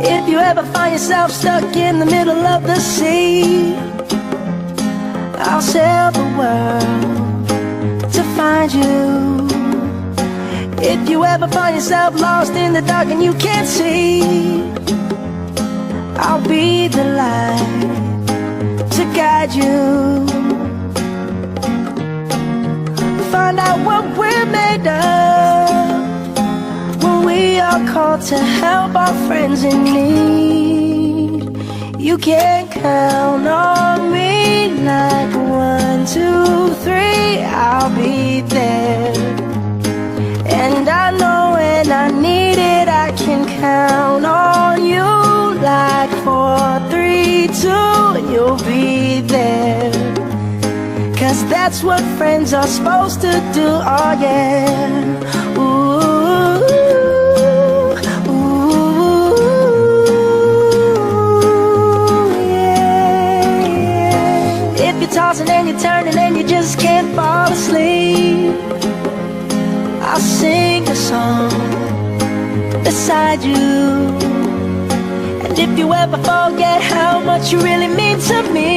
If you ever find yourself stuck in the middle of the sea, I'll sail the world to find you. If you ever find yourself lost in the dark and you can't see, I'll be the light to guide you. Find out what we're made of when we are called to help our friends in need. You can count on me like 1, 2, 3, I'll be there. And I know when I need it, I can count on you like 4, 3, 2, and you'll be there. 'Cause that's what friends are supposed to do, oh yeah. Ooh, ooh, yeah, yeah. If you're tossing and you're turning and you just can't fall asleep, I'll sing a song beside you. And if you ever forget how much you really mean to me,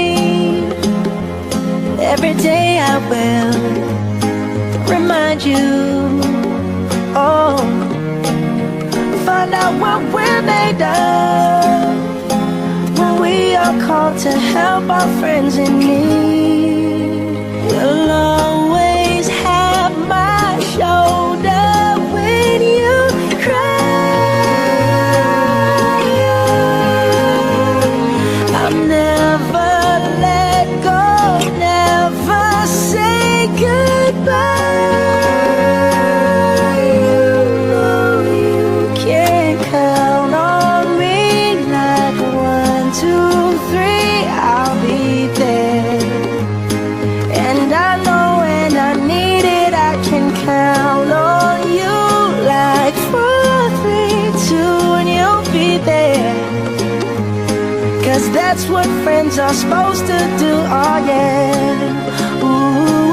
every day I will remind you. Oh, find out what we're made of when we are called to help our friends in need. You'll always have my shoulder when you cry. I'll never let go, never say goodbye. You know you can count on me like 1, 2, 3, I'll be there. And I know when I need it, I can count on you like 4, 3, 2, and you'll be there. 'Cause that's what friends are supposed to do, oh yeah. Ooh.